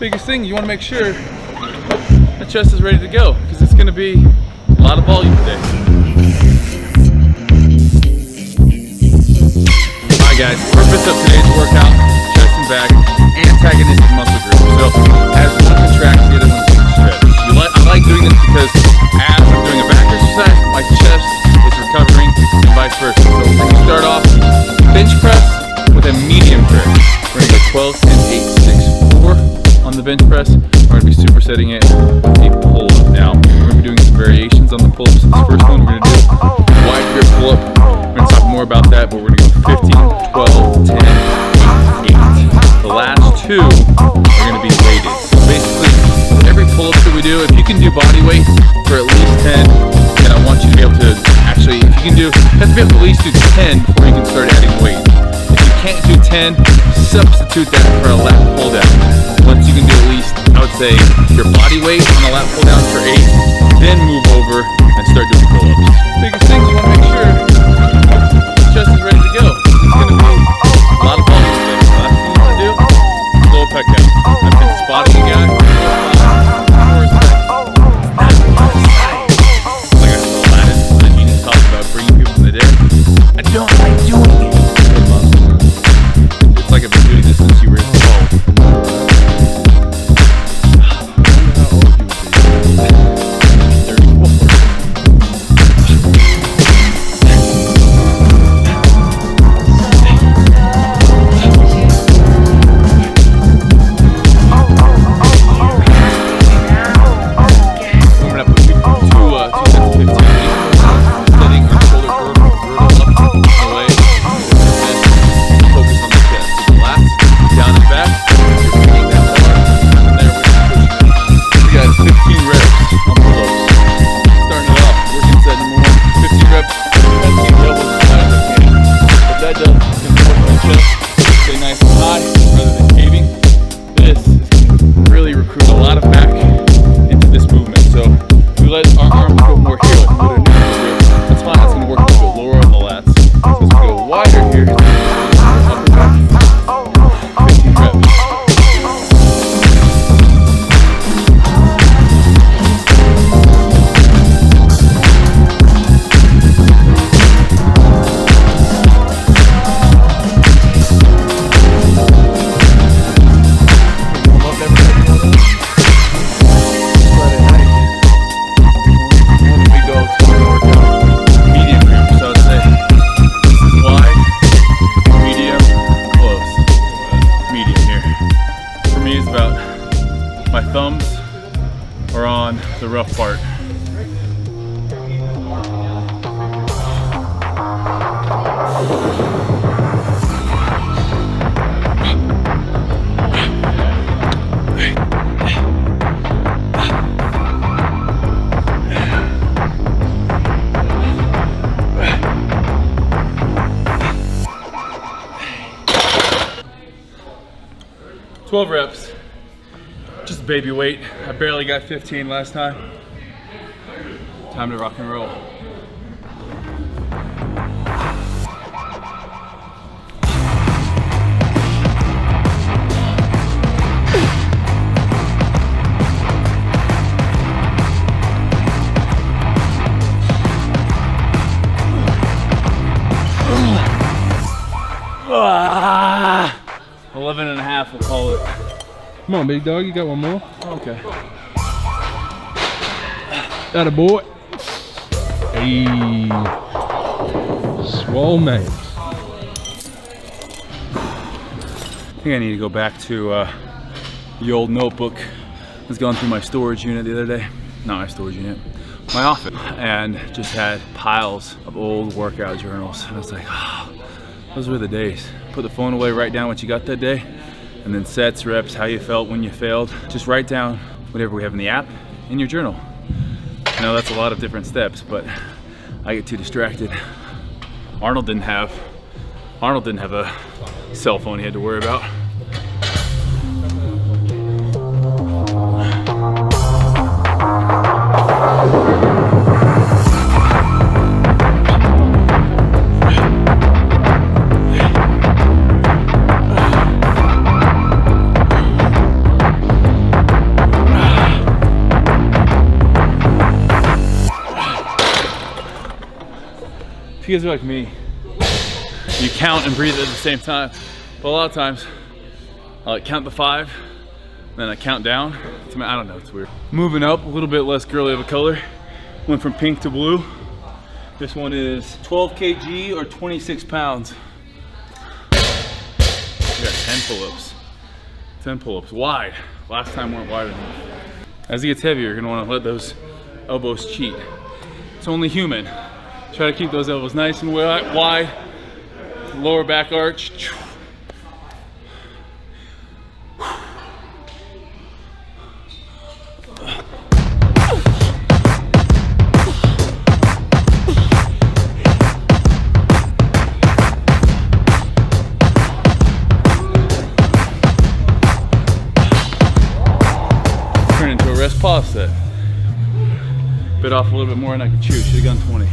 Biggest thing, you want to make sure the chest is ready to go because it's going to be a lot of volume today. Alright guys, purpose of today's workout, chest and back, antagonistic muscle group. So as one contracts, the other one takes a stretch. I like doing this because as I'm doing a back exercise, my chest is recovering and vice versa. So we're going to start off bench press with a medium grip. We're going to go 12, 10, 8, 6, 4. On the bench press, we're going to be supersetting it with a pull-up. Now, we're going to be doing some variations on the pull-ups. So this first one, we're going to do a wide grip pull-up. We're going to talk more about that, but we're going to go 15, 12, 10, 8. The last two are going to be weighted. So basically, with every pull-up that we do, if you can do body weight for at least 10, then I want you to be able to actually, if you can do, you have to be able to at least do 10 before you can start adding weight. If you can't do 10, substitute that for a lat pull-down. Once you can do at least, I would say, your body weight on a lat pull down for 8, then move over and start doing pull-ups. Biggest thing, you want to make sure the chest is ready to go. It's going to be a lot of volume today. The last thing you want to do is low pec down. I've been spotting a guy. Like I said, Aladdin, I mean to talk about bringing people from the dead. I don't like doing it. It's like I've been doing this since you were 12. 12 reps, just baby weight. I barely got 15 last time. Time to rock and roll. Ah, 11 and a half, we'll call it. Come on, big dog, you got one more? Okay. Atta boy. Hey. Swole mate. I think I need to go back to the old notebook. I was going through my storage unit the other day. Not my storage unit, my office. And just had piles of old workout journals. And I was like, oh, those were the days. Put the phone away, write down what you got that day. And then sets, reps, how you felt when you failed. Just write down whatever we have in the app in your journal. I know that's a lot of different steps, but I get too distracted. Arnold didn't have a cell phone he had to worry about. you guys are like me, you count and breathe at the same time. But a lot of times, I like count to 5, then I count down. I don't know, it's weird. Moving up, a little bit less girly of a color. Went from pink to blue. This one is 12 kg or 26 pounds. We got 10 pull-ups. 10 pull-ups, wide. Last time weren't wide enough. As it gets heavier, you're gonna wanna let those elbows cheat. It's only human. Try to keep those elbows nice and wide. Lower back arch. Turn into a rest pause set. Bit off a little bit more and I could chew. Should have gone 20.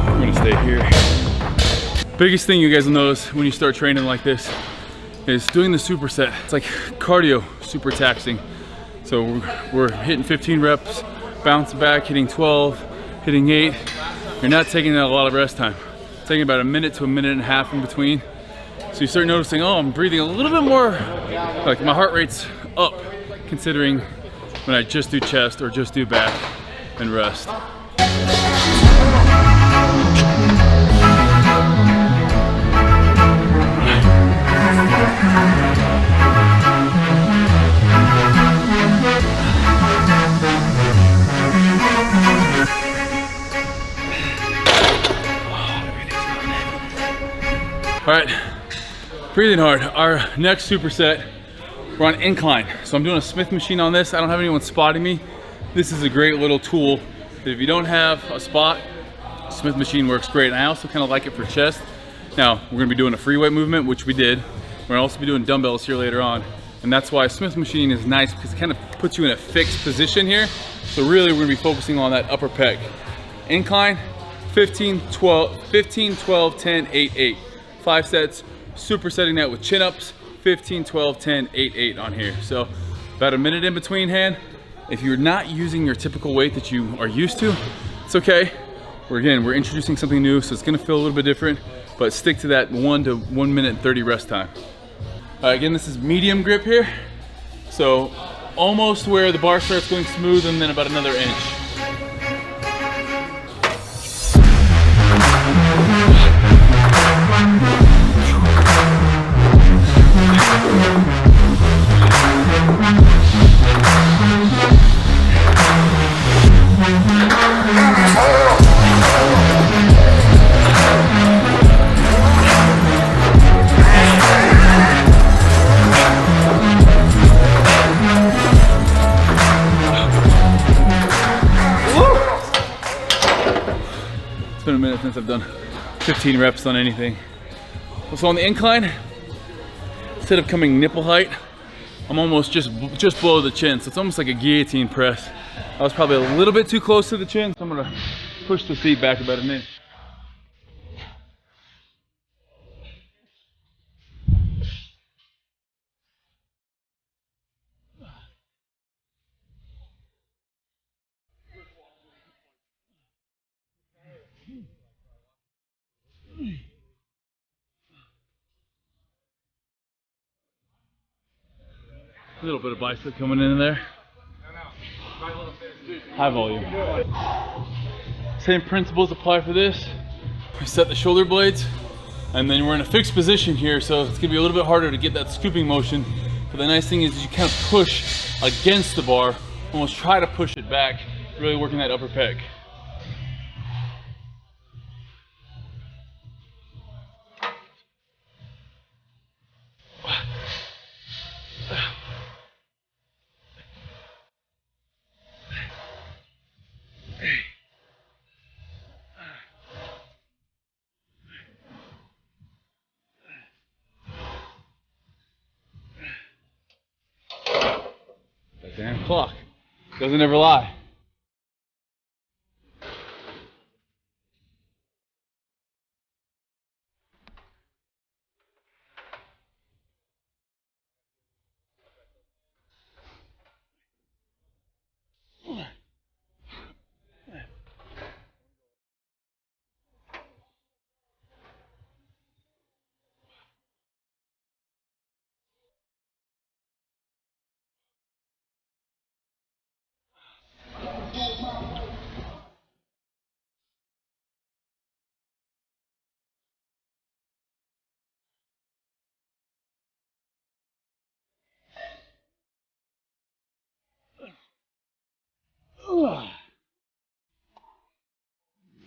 I'm gonna stay here. Biggest thing you guys will notice when you start training like this is doing the superset. It's like cardio, super taxing. So we're hitting 15 reps, bouncing back, hitting 12, hitting 8. You're not taking a lot of rest time. It's taking about a minute to a minute and a half in between. So you start noticing, oh, I'm breathing a little bit more, like my heart rate's up, considering when I just do chest or just do back and rest. All right, breathing hard. Our next superset, we're on incline. So I'm doing a Smith machine on this. I don't have anyone spotting me. This is a great little tool that if you don't have a spot, Smith machine works great. And I also kind of like it for chest. Now, we're gonna be doing a free weight movement, which we did. We're gonna also be doing dumbbells here later on. And that's why Smith machine is nice because it kind of puts you in a fixed position here. So really, we're gonna be focusing on that upper pec. Incline, 15, 12, 10, 8, 8. 5 sets, supersetting that with chin-ups, 15, 12, 10, 8, 8 on here. So about a minute in between hand. If you're not using your typical weight that you are used to, it's okay. We're introducing something new, so it's gonna feel a little bit different, but stick to that 1 to 1 minute and 30 rest time. All right, again, this is medium grip here. So almost where the bar starts going smooth and then about another inch. It's been a minute since I've done 15 reps on anything. So on the incline, instead of coming nipple height, I'm almost just below the chin. So it's almost like a guillotine press. I was probably a little bit too close to the chin, so I'm gonna push the seat back about an inch. A little bit of bicep coming in there. High volume. Same principles apply for this. We set the shoulder blades, and then we're in a fixed position here, so it's gonna be a little bit harder to get that scooping motion. But the nice thing is you kind of push against the bar, almost try to push it back, really working that upper pec. That damn clock doesn't ever lie.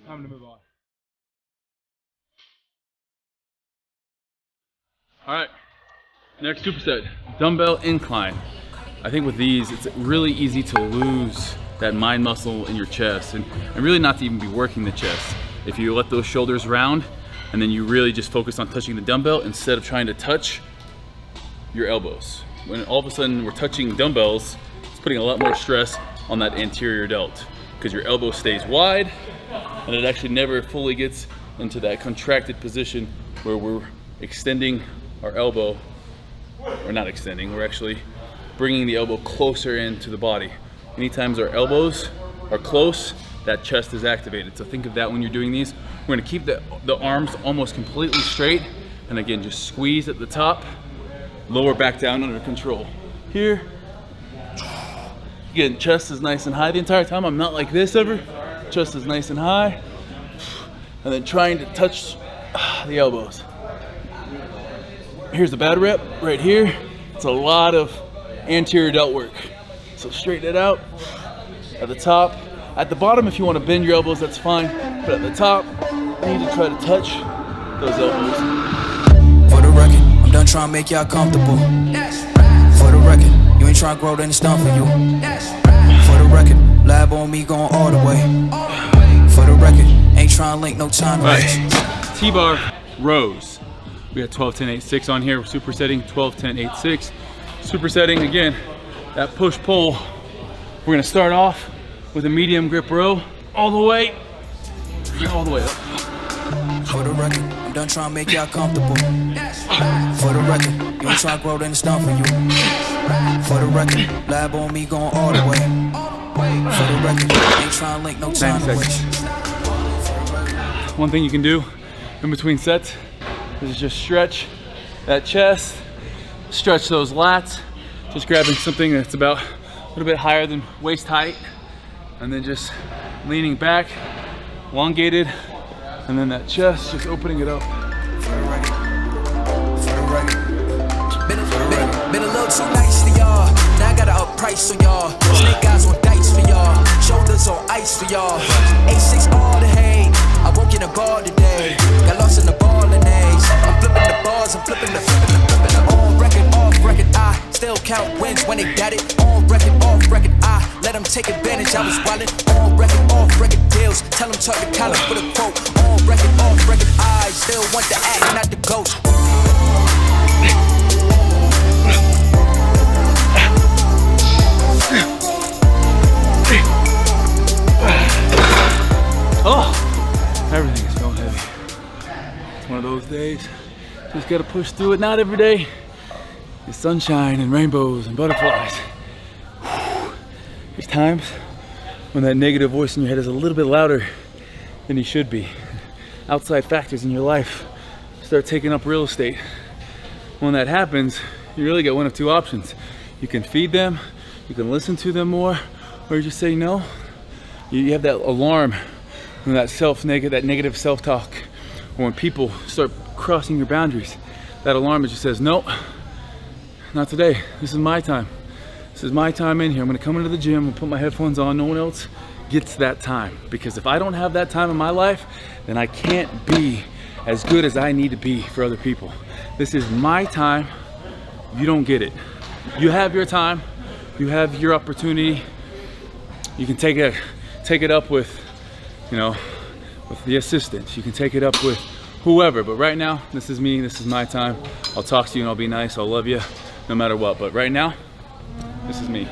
Time to move on. All right, next superset, dumbbell incline. I think with these, it's really easy to lose that mind muscle in your chest and really not to even be working the chest. If you let those shoulders round and then you really just focus on touching the dumbbell instead of trying to touch your elbows. When all of a sudden we're touching dumbbells, it's putting a lot more stress on that anterior delt because your elbow stays wide and it actually never fully gets into that contracted position where we're extending our elbow. We're not extending, we're actually bringing the elbow closer into the body. Anytime our elbows are close, that chest is activated. So think of that when you're doing these. We're gonna keep the arms almost completely straight, and again, just squeeze at the top, lower back down under control. Here, again, chest is nice and high the entire time. I'm not like this ever. Chest is nice and high, and then trying to touch the elbows. Here's the bad rep right here. It's a lot of anterior delt work. So straighten it out at the top. At the bottom, if you want to bend your elbows, that's fine. But at the top, you need to try to touch those elbows. For the record, I'm done trying to make y'all comfortable. For the record, you ain't trying to grow, then it's done for you. For the record, lab on me going all the way. For the record, ain't trying to link no time to waste. T-bar rows. We got 12, 10, 8, 6 on here. We're supersetting 12, 10, 8, 6. Supersetting again, that push-pull. We're gonna start off with a medium grip row all the way up. For the record, I'm done trying to make y'all comfortable. For the record, you ain't trying to grow, then it's done for you. For the record, lab on me going all the way. For the record, ain't trying to link no time to waste. One thing you can do in between sets is just stretch that chest, stretch those lats, just grabbing something that's about a little bit higher than waist height, and then just leaning back, elongated, and then that chest, just opening it up. For the record, for the record. Been a little too nice to y'all. Now I gotta up price on y'all. Snake eyes on dice for y'all. Shoulders on ice for y'all. A6 all the hate. I woke in a bar today. Got lost in the ball and A's. I'm flipping the bars, I'm flipping the on record, off record. I still count wins when they got it. On record, off record. I let them take advantage. I was wildin'. On record, off record deals. Tell them talk to Colin for the quote. On record, off record. I still want the act, not the ghost. Oh, everything is feeling heavy. It's one of those days. Just gotta push through it. Not every day. It's sunshine and rainbows and butterflies. There's times when that negative voice in your head is a little bit louder than he should be. Outside factors in your life start taking up real estate. When that happens, you really got one of two options. You can feed them, you can listen to them more, or you just say no. You have that alarm from that negative self-talk. Or when people start crossing your boundaries, that alarm that just says, no, not today. This is my time. This is my time in here. I'm gonna come into the gym and put my headphones on. No one else gets that time. Because if I don't have that time in my life, then I can't be as good as I need to be for other people. This is my time. You don't get it. You have your time. You have your opportunity. You can take it up with, with the assistant. You can take it up with whoever. But right now, this is me. This is my time. I'll talk to you and I'll be nice. I'll love you no matter what. But right now, this is me.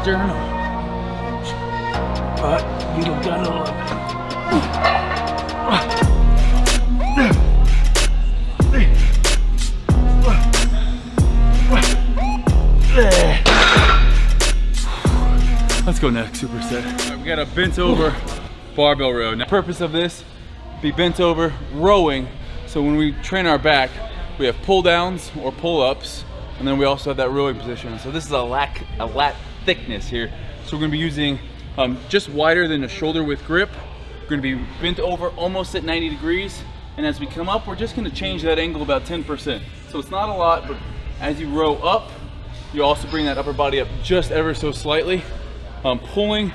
Sternum, but you gotta love it. Let's go next superset. All right, we got a bent over barbell row. Now, the purpose of this, be bent over rowing. So when we train our back, we have pull downs or pull ups, and then we also have that rowing position. So this is a lat thickness here. So we're gonna be using just wider than a shoulder width grip. We're gonna be bent over almost at 90 degrees. And as we come up, we're just gonna change that angle about 10%. So it's not a lot, but as you row up, you also bring that upper body up just ever so slightly, pulling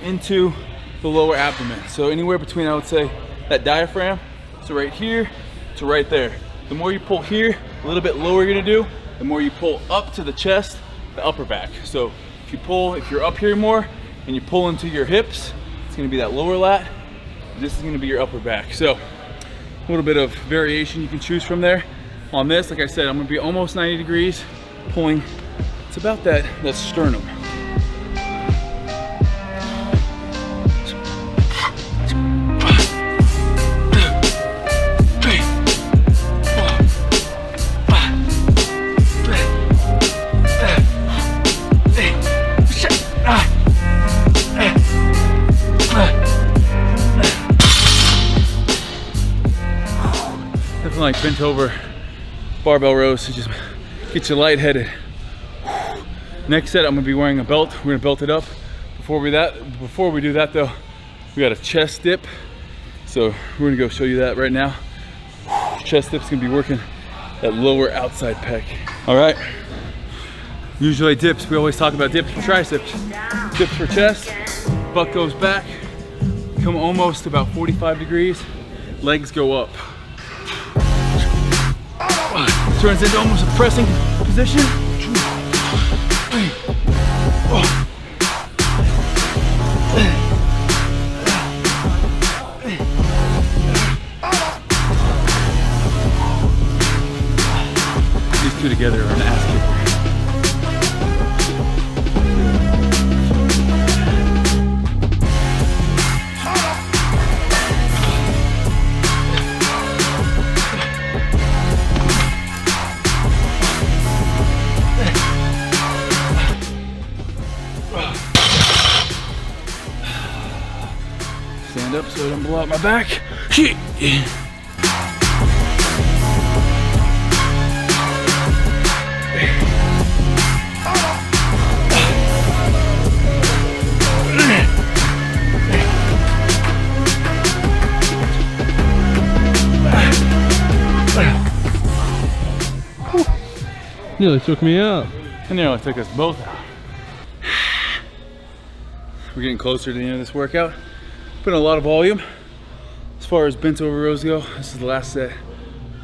into the lower abdomen. So anywhere between, I would say, that diaphragm, so right here to right there. The more you pull here, a little bit lower you're gonna do, the more you pull up to the chest, the upper back. So if you're up here more and you pull into your hips, it's gonna be that lower lat. This is gonna be your upper back. So a little bit of variation you can choose from there. On this, like I said, I'm gonna be almost 90 degrees, pulling, it's about that sternum. Like bent over barbell rows to just get you lightheaded. Next set, I'm gonna be wearing a belt. We're gonna belt it up. Before we do that though, we got a chest dip. So we're gonna go show you that right now. Chest dip's gonna be working that lower outside pec. All right. Usually dips, we always talk about dips for triceps. Dips for chest, butt goes back, come almost about 45 degrees, legs go up. Turns into almost a pressing position. These two together are an ass kicker. Stand up so I don't blow out my back. Nearly took me out. It nearly took us both out. We're getting closer to the end of this workout. Putting a lot of volume. As far as bent over rows go, this is the last set.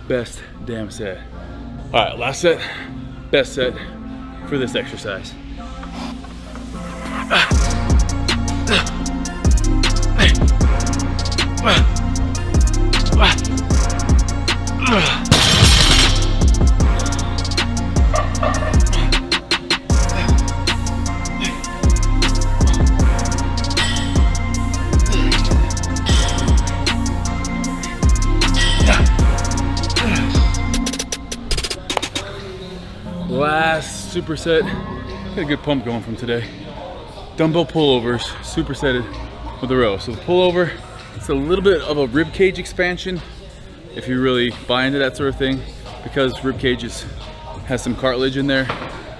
Best damn set. All right, last set, best set for this exercise. Last superset, got a good pump going from today. Dumbbell pullovers, supersetted with a row. So the pullover, it's a little bit of a rib cage expansion if you really buy into that sort of thing, because rib cage has some cartilage in there.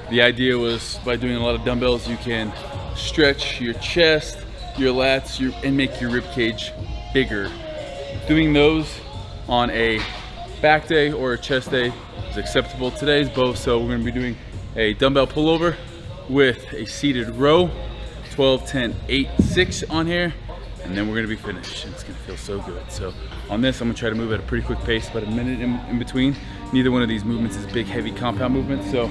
The idea was by doing a lot of dumbbells, you can stretch your chest, your lats, and make your rib cage bigger. Doing those on a back day or a chest day is acceptable. Today's both, so we're gonna be doing a dumbbell pullover with a seated row, 12, 10, 8, 6 on here, and then we're gonna be finished. It's gonna feel so good. So on this, I'm gonna try to move at a pretty quick pace, about a minute in between. Neither one of these movements is big, heavy compound movements, so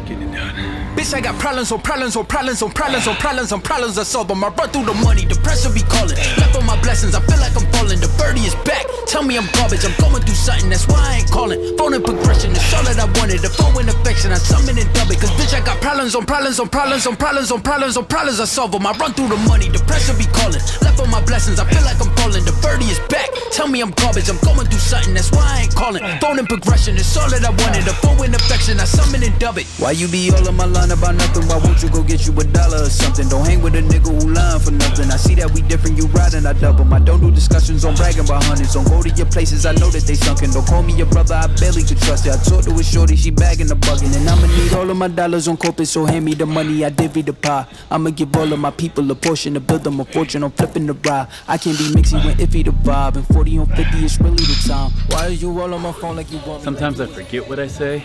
getting it done. Bitch, I got problems on problems on problems on problems on problems on problems I solve them. I run through the money, the pressure be calling. Left on my blessings, I feel like I'm falling. The birdie is back, tell me I'm garbage. I'm going through something, that's why I ain't calling. Phone and progression, it's all that I wanted. The phone in affection, I summon and dub it. Cause bitch, I got problems on problems on problems on problems on problems on problems I solve them. I run through the money, the pressure be calling. Left on my blessings, I feel like I'm falling. The birdie is back, tell me I'm garbage. I'm going through something, that's why I ain't calling. Phone and progression, it's all that I wanted. The phone in affection, I summon and dub it. Why you be all on my line about nothing? Why won't you go get you $1 or something? Don't hang with a nigga who lying for nothing. I see that we different, you riding, I double. I don't do discussions on bragging about hundreds. Don't go to your places, I know that they sunken. Don't call me your brother, I barely could trust it. I talked to a shorty, she bagging the bugging. And I'ma need all of my dollars on corporate, so hand me the money, I divvy the pie. I'ma give all of my people a portion to build them a fortune. I'm flipping the ride. I can't be mixy when iffy the vibe. And 40 on 50 is really the time. Why are you all on my phone like you want me? Sometimes I forget what I say,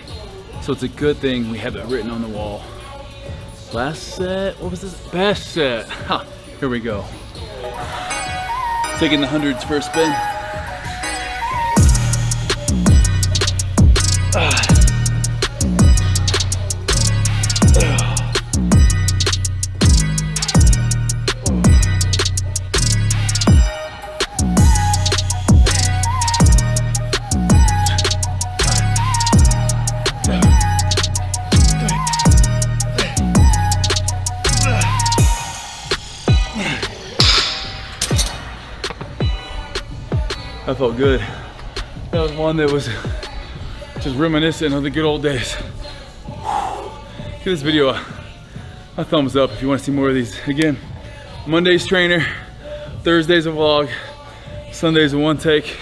so it's a good thing we have it written on the wall. Last set, what was this? Best set. Ha, here we go. Taking the hundreds for a spin. That felt good. That was one that was just reminiscent of the good old days. Give this video a thumbs up if you want to see more of these. Again, Monday's trainer, Thursday's a vlog, Sunday's a one take.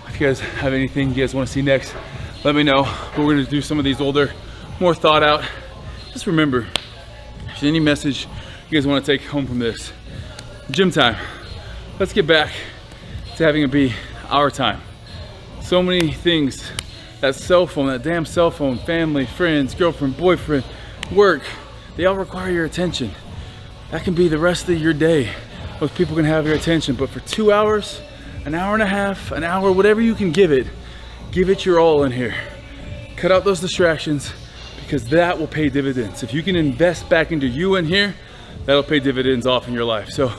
If you guys have anything you guys want to see next, let me know. But we're gonna do some of these older, more thought out. Just remember, if there's any message you guys want to take home from this, gym time. Let's get back to having it be our time. So many things, that cell phone, that damn cell phone, family, friends, girlfriend, boyfriend, work, they all require your attention. That can be the rest of your day. Those people can have your attention, but for 2 hours, an hour and a half, an hour, whatever you can give it your all in here. Cut out those distractions because that will pay dividends. If you can invest back into you in here, that'll pay dividends off in your life. So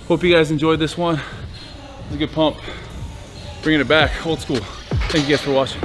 hope you guys enjoyed this one. It was a good pump. Bringing it back, old school. Thank you guys for watching.